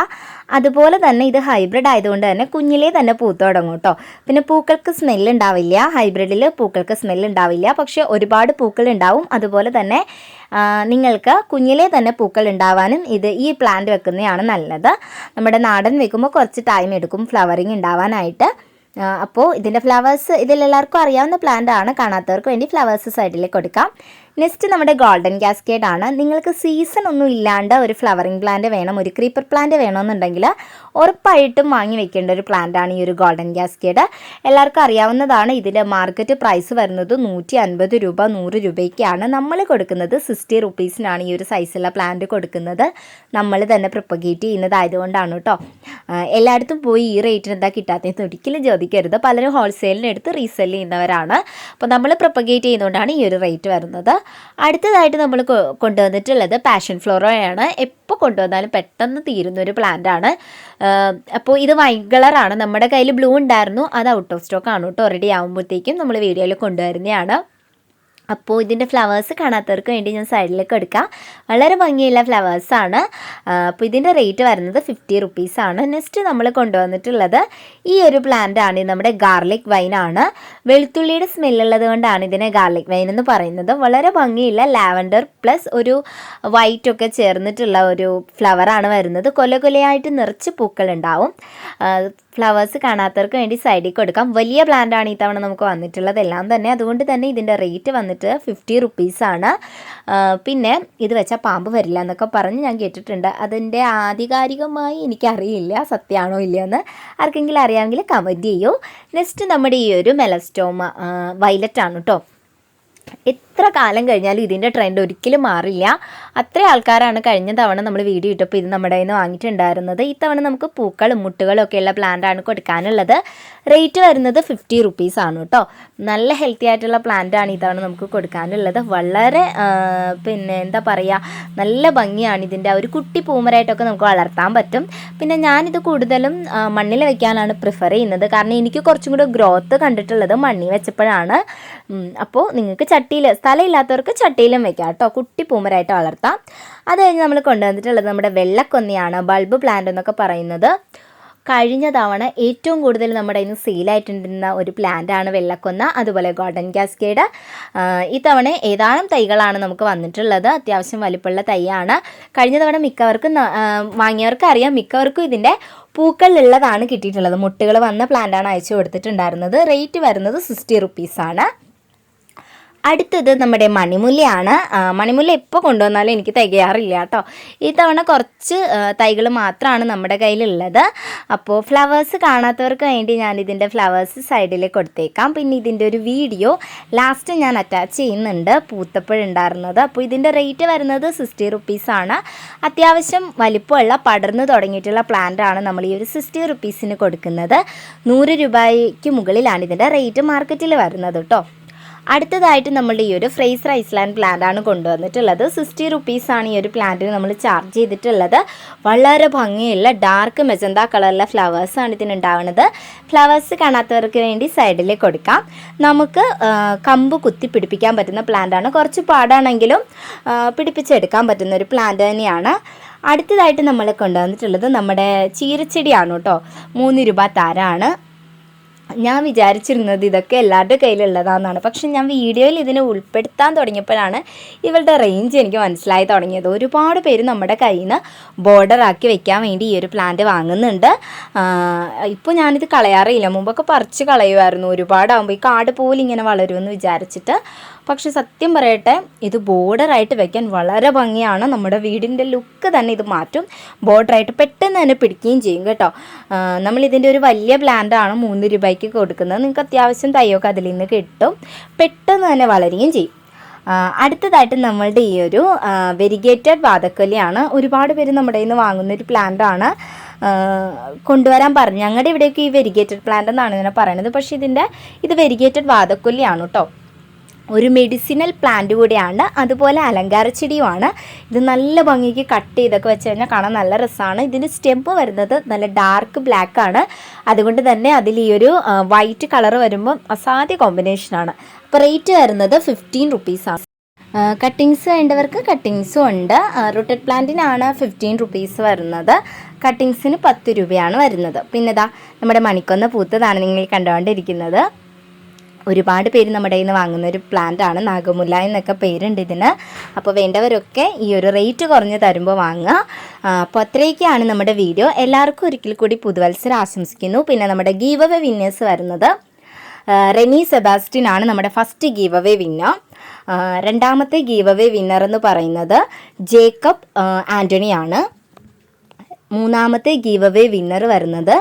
അതുപോലെ തന്നെ ഇത് ഹൈബ്രിഡ് ആയതുകൊണ്ട് തന്നെ കുഞ്ഞിലേ തന്നെ പൂത്ത് തുടങ്ങും കേട്ടോ. പിന്നെ പൂക്കൾക്ക് സ്മെല്ല് ഉണ്ടാവില്ല. ഹൈബ്രിഡിൽ പൂക്കൾക്ക് സ്മെല്ല് ഉണ്ടാവില്ല. പക്ഷേ ഒരുപാട് പൂക്കൾ ഉണ്ടാവും. അതുപോലെ തന്നെ നിങ്ങൾക്ക് കുഞ്ഞിലേ തന്നെ പൂക്കൾ ഉണ്ടാവാനും ഈ പ്ലാന്റ് വെക്കുന്നതാണ് നല്ലത്. നമ്മുടെ നാടൻ വെക്കുമ്പോൾ കുറച്ച് ടൈം എടുക്കും ഫ്ലവറിങ് ഉണ്ടാവാനായിട്ട്. അപ്പോൾ ഇതിൻ്റെ ഫ്ലവേഴ്സ് ഇതിലെല്ലാവർക്കും അറിയാവുന്ന പ്ലാന്റ് ആണ്. കാണാത്തവർക്ക് വേണ്ടി ഫ്ലവേഴ്സ് സൈഡിലേക്ക് കൊടുക്കാം. നെക്സ്റ്റ് നമ്മുടെ ഗോൾഡൻ കാസ്കേഡ് ആണ്. നിങ്ങൾക്ക് സീസൺ ഒന്നും ഇല്ലാണ്ട് ഒരു ഫ്ലവറിങ് പ്ലാന്റ് വേണം, ഒരു ക്രീപ്പർ പ്ലാന്റ് വേണമെന്നുണ്ടെങ്കിൽ ഉറപ്പായിട്ടും വാങ്ങി വെക്കേണ്ട ഒരു പ്ലാന്റ് ആണ് ഈ ഒരു ഗോൾഡൻ കാസ്കേഡ്. എല്ലാവർക്കും അറിയാവുന്നതാണ്. ഇതിൻ്റെ മാർക്കറ്റ് പ്രൈസ് വരുന്നത് 150 രൂപ 100 രൂപയ്ക്കാണ്. നമ്മൾ കൊടുക്കുന്നത് 60 റുപ്പീസിനാണ് ഈ ഒരു സൈസുള്ള പ്ലാന്റ് കൊടുക്കുന്നത്. നമ്മൾ തന്നെ പ്രൊപ്പഗേറ്റ് ചെയ്യുന്നതായതുകൊണ്ടാണ് കേട്ടോ. എല്ലായിടത്തും പോയി ഈ റേറ്റിന് എന്താ കിട്ടാത്തതെന്ന് ഒരിക്കലും ചോദിക്കരുത്. പലരും ഹോൾസെയിലിന് എടുത്ത് റീസെല് ചെയ്യുന്നവരാണ്. അപ്പോൾ നമ്മൾ പ്രൊപ്പഗേറ്റ് ചെയ്യുന്നതുകൊണ്ടാണ് ഈ ഒരു റേറ്റ് വരുന്നത്. അടുത്തതായിട്ട് നമ്മൾ കൊണ്ടുവന്നിട്ടുള്ളത് പാഷൻ ഫ്ലോറയാണ്. എപ്പോൾ കൊണ്ടുവന്നാലും പെട്ടെന്ന് തീരുന്നൊരു പ്ലാന്റ് ആണ്. അപ്പോൾ ഇത് വൈറ്റ് കളറാണ്. നമ്മുടെ കയ്യിൽ ബ്ലൂ ഉണ്ടായിരുന്നു, അത് ഔട്ട് ഓഫ് സ്റ്റോക്ക് ആണ് കേട്ടോ. റെഡി ആകുമ്പോഴത്തേക്കും നമ്മൾ വീഡിയോയിൽ കൊണ്ടുവരുന്നതാണ്. അപ്പോൾ ഇതിൻ്റെ ഫ്ലവേഴ്സ് കാണാത്തവർക്ക് വേണ്ടി ഞാൻ സൈഡിലേക്ക് എടുക്കാം. വളരെ ഭംഗിയുള്ള ഫ്ലവേഴ്സാണ്. അപ്പോൾ ഇതിൻ്റെ റേറ്റ് വരുന്നത് 50 റുപ്പീസാണ്. നെക്സ്റ്റ് നമ്മൾ കൊണ്ടുവന്നിട്ടുള്ളത് ഈ ഒരു പ്ലാന്റ് ആണ്. നമ്മുടെ ഗാർലിക് വൈനാണ്. വെളുത്തുള്ളിയുടെ സ്മെല്ലുള്ളത് കൊണ്ടാണ് ഇതിനെ ഗാർലിക് വൈൻ എന്ന് പറയുന്നത്. വളരെ ഭംഗിയുള്ള ലാവൻഡർ പ്ലസ് ഒരു വൈറ്റ് ഒക്കെ ചേർന്നിട്ടുള്ള ഒരു ഫ്ലവറാണ് വരുന്നത്. കൊലകൊലയായിട്ട് നിറച്ച് പൂക്കളുണ്ടാവും. ഫ്ലവേഴ്സ് കാണാത്തവർക്ക് വേണ്ടി സൈഡിൽ കൊടുക്കാം. വലിയ പ്ലാന്റാണ് ഈ തവണ നമുക്ക് വന്നിട്ടുള്ളത് എല്ലാം തന്നെ. അതുകൊണ്ട് തന്നെ ഇതിൻ്റെ റേറ്റ് വന്നിട്ട് 50 റുപ്പീസാണ്. പിന്നെ ഇത് വെച്ചാൽ പാമ്പ് വരില്ല എന്നൊക്കെ പറഞ്ഞ് ഞാൻ കേട്ടിട്ടുണ്ട്. അതിൻ്റെ ആധികാരികമായി എനിക്കറിയില്ല സത്യമാണോ ഇല്ലയെന്ന്. ആർക്കെങ്കിലും അറിയാമെങ്കിൽ കമൻറ്റ് ചെയ്യൂ. നെക്സ്റ്റ് നമ്മുടെ ഈ ഒരു മെലസ്റ്റോമ വയലറ്റ് ആണ് കേട്ടോ. എത്ര കാലം കഴിഞ്ഞാലും ഇതിൻ്റെ ട്രെൻഡ് ഒരിക്കലും മാറില്ല. അത്ര ആൾക്കാരാണ് കഴിഞ്ഞ തവണ നമ്മൾ വീഡിയോ ഇട്ടപ്പോൾ ഇത് നമ്മുടെ കയ്യിൽ നിന്ന് വാങ്ങിയിട്ടുണ്ടായിരുന്നത്. ഈ തവണ നമുക്ക് പൂക്കളും മുട്ടുകളും ഒക്കെയുള്ള പ്ലാന്റാണ് കൊടുക്കാനുള്ളത്. റേറ്റ് വരുന്നത് 50 റുപ്പീസാണ് കേട്ടോ. നല്ല ഹെൽത്തി ആയിട്ടുള്ള പ്ലാന്റാണ് ഈ തവണ നമുക്ക് കൊടുക്കാനുള്ളത്. വളരെ പിന്നെ എന്താ പറയുക, നല്ല ഭംഗിയാണ്. ഇതിൻ്റെ ഒരു കുട്ടി പൂമരായിട്ടൊക്കെ നമുക്ക് വളർത്താൻ പറ്റും. പിന്നെ ഞാനിത് കൂടുതലും മണ്ണിൽ വെക്കാനാണ് പ്രിഫർ ചെയ്യുന്നത്. കാരണം എനിക്ക് കുറച്ചും കൂടെ ഗ്രോത്ത് കണ്ടിട്ടുള്ളത് മണ്ണിൽ വെച്ചപ്പോഴാണ്. അപ്പോൾ നിങ്ങൾക്ക് ചട്ടിയിൽ സ്ഥലമില്ലാത്തവർക്ക് ചട്ടിയിലും വെക്കാം കേട്ടോ. കുട്ടി പൂമരായിട്ട് വളർത്താം. അത് കഴിഞ്ഞ് നമ്മൾ കൊണ്ടുവന്നിട്ടുള്ളത് നമ്മുടെ വെള്ളക്കൊന്നയാണ്. ബൾബ് പ്ലാന്റ് എന്നൊക്കെ പറയുന്നത്. കഴിഞ്ഞ തവണ ഏറ്റവും കൂടുതൽ നമ്മുടെ ഇന്ന് സെയിലായിട്ടുണ്ടിരുന്ന ഒരു പ്ലാന്റാണ് വെള്ളക്കൊന്ന. അതുപോലെ ഗോൾഡൻ കാസ്കേഡ്. ഈ തവണ ഏതാനും തൈകളാണ് നമുക്ക് വന്നിട്ടുള്ളത്. അത്യാവശ്യം വലിപ്പമുള്ള തൈയാണ്. കഴിഞ്ഞ തവണ മിക്കവർക്കും വാങ്ങിയവർക്ക് അറിയാം, മിക്കവർക്കും ഇതിൻ്റെ പൂക്കളുള്ളതാണ് കിട്ടിയിട്ടുള്ളത്. മുട്ടുകൾ വന്ന പ്ലാന്റാണ് അയച്ചു കൊടുത്തിട്ടുണ്ടായിരുന്നത്. റേറ്റ് വരുന്നത് 60 റുപ്പീസാണ്. അടുത്തത് നമ്മുടെ മണിമുല്ലയാണ്. മണിമുല്ല എപ്പോൾ കൊണ്ടുവന്നാലും എനിക്ക് തികയാറില്ല കേട്ടോ. ഈ തവണ കുറച്ച് തൈകൾ മാത്രമാണ് നമ്മുടെ കയ്യിലുള്ളത്. അപ്പോൾ ഫ്ലവേഴ്സ് കാണാത്തവർക്ക് വേണ്ടി ഞാനിതിൻ്റെ ഫ്ലവേഴ്സ് സൈഡിൽ കൊടുത്തേക്കാം. പിന്നെ ഇതിൻ്റെ ഒരു വീഡിയോ ലാസ്റ്റ് ഞാൻ അറ്റാച്ച് ചെയ്യുന്നുണ്ട്, പൂത്തപ്പോഴുണ്ടായിരുന്നത്. അപ്പോൾ ഇതിൻ്റെ റേറ്റ് വരുന്നത് 60 റുപ്പീസാണ്. അത്യാവശ്യം വലിപ്പമുള്ള പടർന്നു തുടങ്ങിയിട്ടുള്ള പ്ലാന്റാണ് നമ്മൾ ഈ ഒരു 60 റുപ്പീസിന് കൊടുക്കുന്നത്. 100 രൂപയ്ക്ക് മുകളിലാണ് ഇതിൻ്റെ റേറ്റ് മാർക്കറ്റിൽ വരുന്നത് കേട്ടോ. അടുത്തതായിട്ട് നമ്മളുടെ ഈ ഒരു ഫ്രേസർ ഐസ്ലാൻഡ് പ്ലാന്റ് ആണ് കൊണ്ടുവന്നിട്ടുള്ളത്. 60 റുപ്പീസാണ് ഈ ഒരു പ്ലാന്റിന് നമ്മൾ ചാർജ് ചെയ്തിട്ടുള്ളത്. വളരെ ഭംഗിയുള്ള ഡാർക്ക് മെജന്ത കളറിലെ ഫ്ലവേഴ്സാണ് ഇതിനുണ്ടാവുന്നത്. ഫ്ലവേഴ്സ് കാണാത്തവർക്ക് വേണ്ടി സൈഡിൽ കൊടുക്കാം. നമുക്ക് കമ്പ് കുത്തി പിടിപ്പിക്കാൻ പറ്റുന്ന പ്ലാന്റാണ്. കുറച്ച് പാടാണെങ്കിലും പിടിപ്പിച്ചെടുക്കാൻ പറ്റുന്ന ഒരു പ്ലാന്റ് തന്നെയാണ്. അടുത്തതായിട്ട് നമ്മൾ കൊണ്ടുവന്നിട്ടുള്ളത് നമ്മുടെ ചീരച്ചെടിയാണ് കേട്ടോ. 3 രൂപ താരാണ്. ഞാൻ വിചാരിച്ചിരുന്നത് ഇതൊക്കെ എല്ലാവരുടെ കയ്യിലുള്ളതാണെന്നാണ്. പക്ഷെ ഞാൻ വീഡിയോയിൽ ഇതിനെ ഉൾപ്പെടുത്താൻ തുടങ്ങിയപ്പോഴാണ് ഇവളുടെ റേഞ്ച് എനിക്ക് മനസ്സിലായി തുടങ്ങിയത്. ഒരുപാട് പേര് നമ്മുടെ കയ്യിൽ നിന്ന് ബോർഡറാക്കി വെക്കാൻ വേണ്ടി ഈ ഒരു പ്ലാന്റ് വാങ്ങുന്നുണ്ട്. ഇപ്പോൾ ഞാനിത് കളയാറില്ല. മുമ്പൊക്കെ പറിച്ച് കളയുമായിരുന്നു. ഒരുപാടാകുമ്പോൾ ഈ കാട് പോലെ ഇങ്ങനെ വളരുമെന്ന് വിചാരിച്ചിട്ട്. പക്ഷെ സത്യം പറയട്ടെ, ഇത് ബോർഡറായിട്ട് വെക്കാൻ വളരെ ഭംഗിയാണ്. നമ്മുടെ വീടിൻ്റെ ലുക്ക് തന്നെ ഇത് മാറ്റും. ബോർഡറായിട്ട് പെട്ടെന്ന് തന്നെ പിടിക്കുകയും ചെയ്യും കേട്ടോ. നമ്മളിതിൻ്റെ ഒരു വലിയ പ്ലാന്റാണ് 3 രൂപയ്ക്ക് കൊടുക്കുന്നത്. നിങ്ങൾക്ക് അത്യാവശ്യം തൈയൊക്കെ അതിൽ നിന്ന് കിട്ടും. പെട്ടെന്ന് തന്നെ വളരുകയും ചെയ്യും. അടുത്തതായിട്ട് നമ്മളുടെ ഈ ഒരു വെരിഗേറ്റഡ് വാതക്കൊല്ലിയാണ്. ഒരുപാട് പേര് നമ്മുടെ കയ്യിൽ നിന്ന് വാങ്ങുന്നൊരു പ്ലാന്റാണ്. കൊണ്ടുവരാൻ പറഞ്ഞു. ഞങ്ങളുടെ ഇവിടെയൊക്കെ ഈ വെരിഗേറ്റഡ് പ്ലാന്റ് എന്നാണ് ഇതിനെ പറയുന്നത്. പക്ഷേ ഇത് വെരിഗേറ്റഡ് വാതക്കൊല്ലിയാണ് കേട്ടോ. ഒരു മെഡിസിനൽ പ്ലാന്റ് കൂടിയാണ്. അതുപോലെ അലങ്കാര ചെടിയുമാണ്. ഇത് നല്ല ഭംഗിക്ക് കട്ട് ചെയ്തൊക്കെ വെച്ച് കഴിഞ്ഞാൽ കാണാൻ നല്ല രസമാണ്. ഇതിൻ്റെ സ്റ്റെമ്പ് വരുന്നത് നല്ല ഡാർക്ക് ബ്ലാക്ക് ആണ്. അതുകൊണ്ട് തന്നെ അതിൽ ഈ ഒരു വൈറ്റ് കളർ വരുമ്പോൾ അസാധ്യ കോമ്പിനേഷനാണ്. അപ്പോൾ റേറ്റ് വരുന്നത് 15 റുപ്പീസാണ്. കട്ടിങ്സ് വേണ്ടവർക്ക് കട്ടിങ്സും ഉണ്ട്. റൂട്ടഡ് പ്ലാന്റിനാണ് 15 റുപ്പീസ് വരുന്നത്. കട്ടിങ്സിന് 10 രൂപയാണ് വരുന്നത്. പിന്നെ ഇതാ നമ്മുടെ മണിക്കൊന്ന പൂത്തതാണ് നിങ്ങൾ കണ്ടുകൊണ്ടിരിക്കുന്നത്. ഒരുപാട് പേര് നമ്മുടെ കയ്യിൽ നിന്ന് വാങ്ങുന്ന ഒരു പ്ലാന്റ് ആണ്. നാഗമുല്ല എന്നൊക്കെ പേരുണ്ട് ഇതിന്. അപ്പോൾ വേണ്ടവരൊക്കെ ഈ ഒരു റേറ്റ് കുറഞ്ഞ് തരുമ്പോൾ വാങ്ങുക. അപ്പോൾ അത്രയൊക്കെയാണ് നമ്മുടെ വീഡിയോ. എല്ലാവർക്കും ഒരിക്കൽ കൂടി പുതുവത്സരം ആശംസിക്കുന്നു. പിന്നെ നമ്മുടെ ഗീവ് അവേ വിന്നേഴ്സ് വരുന്നത് റെനി സെബാസ്റ്റ്യൻ ആണ് നമ്മുടെ ഫസ്റ്റ് ഗീവ് അവേ വിന്നർ. രണ്ടാമത്തെ ഗീവ് അവേ വിന്നർ എന്ന് പറയുന്നത് ജേക്കബ് ആൻ്റണി ആണ്. മൂന്നാമത്തെ ഗീവ് അവേ വിന്നർ വരുന്നത്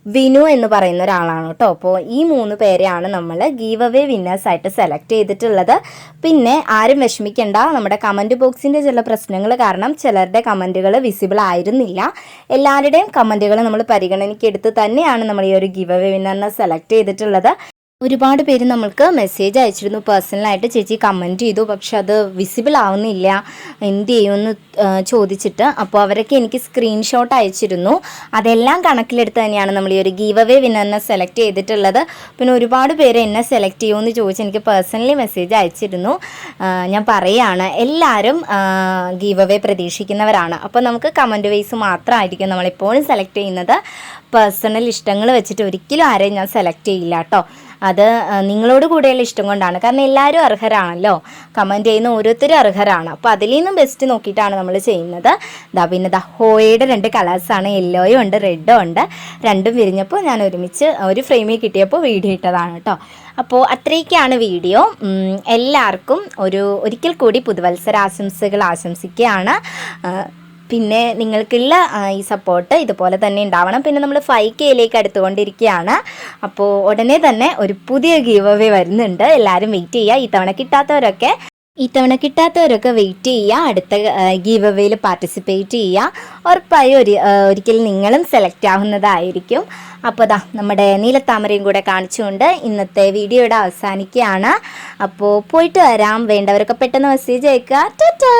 വിനു എന്ന് പറയുന്ന ഒരാളാണ് കേട്ടോ. അപ്പോൾ ഈ 3 പേരെയാണ് നമ്മൾ ഗീവ് അവേ വിന്നേഴ്സായിട്ട് സെലക്ട് ചെയ്തിട്ടുള്ളത്. പിന്നെ ആരും വിഷമിക്കേണ്ട, നമ്മുടെ കമൻറ്റ് ബോക്സിൻ്റെ ചില പ്രശ്നങ്ങൾ കാരണം ചിലരുടെ കമൻറ്റുകൾ വിസിബിൾ ആയിരുന്നില്ല. എല്ലാവരുടെയും കമൻറ്റുകൾ നമ്മൾ പരിഗണനയ്ക്കെടുത്ത് തന്നെയാണ് നമ്മൾ ഈ ഒരു ഗീവ് അവേ വിന്നറിനെ സെലക്ട് ചെയ്തിട്ടുള്ളത്. ഒരുപാട് പേര് നമ്മൾക്ക് മെസ്സേജ് അയച്ചിരുന്നു പേഴ്സണലായിട്ട്, ചേച്ചി കമൻറ്റ് ചെയ്തു, പക്ഷെ അത് വിസിബിൾ ആവുന്നില്ല, എന്ത് ചെയ്യുമെന്ന് ചോദിച്ചിട്ട്. അപ്പോൾ അവരൊക്കെ എനിക്ക് സ്ക്രീൻഷോട്ട് അയച്ചിരുന്നു. അതെല്ലാം കണക്കിലെടുത്ത് തന്നെയാണ് നമ്മൾ ഈ ഒരു ഗീവ് അവേ വിന്നറിനെ സെലക്ട് ചെയ്തിട്ടുള്ളത്. പിന്നെ ഒരുപാട് പേര് എന്നെ സെലക്ട് ചെയ്യുമെന്ന് ചോദിച്ച് എനിക്ക് പേഴ്സണലി മെസ്സേജ് അയച്ചിരുന്നു. ഞാൻ പറയുകയാണ്, എല്ലാവരും ഗീവ് അവേ പ്രതീക്ഷിക്കുന്നവരാണ്. അപ്പോൾ നമുക്ക് കമൻറ്റ് വൈസ് മാത്രമായിരിക്കും നമ്മളെപ്പോഴും സെലക്ട് ചെയ്യുന്നത്. പേഴ്സണൽ ഇഷ്ടങ്ങൾ വെച്ചിട്ട് ഒരിക്കലും ആരെയും ഞാൻ സെലക്ട് ചെയ്യില്ല കേട്ടോ. അത് നിങ്ങളോട് കൂടെയുള്ള ഇഷ്ടം കൊണ്ടാണ്. കാരണം എല്ലാവരും അർഹരാണല്ലോ, കമൻറ്റ് ചെയ്യുന്ന ഓരോരുത്തരും അർഹരാണ്. അപ്പോൾ അതിൽ നിന്നും ബെസ്റ്റ് നോക്കിയിട്ടാണ് നമ്മൾ ചെയ്യുന്നത്. പിന്നെ ഹോയയുടെ 2 കളേഴ്സാണ്, യെല്ലോയും ഉണ്ട് റെഡും ഉണ്ട്. രണ്ടും വിരിഞ്ഞപ്പോൾ ഞാൻ ഒരുമിച്ച് ഒരു ഫ്രെയിമിൽ കിട്ടിയപ്പോൾ വീഡിയോ ഇട്ടതാണ് കേട്ടോ. അപ്പോൾ അത്രയൊക്കെയാണ് വീഡിയോ. എല്ലാവർക്കും ഒരിക്കൽ കൂടി പുതുവത്സര ആശംസകൾ ആശംസിക്കുകയാണ്. പിന്നെ നിങ്ങൾക്കുള്ള ഈ സപ്പോർട്ട് ഇതുപോലെ തന്നെ ഉണ്ടാവണം. പിന്നെ നമ്മൾ 5Kയിലേക്ക് അടുത്തുകൊണ്ടിരിക്കുകയാണ്. അപ്പോൾ ഉടനെ തന്നെ ഒരു പുതിയ ഗീവ് അവേ വരുന്നുണ്ട്. എല്ലാവരും വെയിറ്റ് ചെയ്യുക. ഇത്തവണ കിട്ടാത്തവരൊക്കെ വെയിറ്റ് ചെയ്യുക. അടുത്ത ഗീവ് അവേയിൽ പാർട്ടിസിപ്പേറ്റ് ചെയ്യുക. ഉറപ്പായും ഒരിക്കൽ നിങ്ങളും സെലക്ട് ആവുന്നതായിരിക്കും. അപ്പോൾ നമ്മുടെ നീലത്താമരയും കൂടെ കാണിച്ചുകൊണ്ട് ഇന്നത്തെ വീഡിയോയുടെ അവസാനിക്കുകയാണ്. അപ്പോൾ പോയിട്ട് വരാം. വേണ്ടവരൊക്കെ പെട്ടെന്ന് മെസ്സേജ് അയക്കുക. ടാറ്റാ.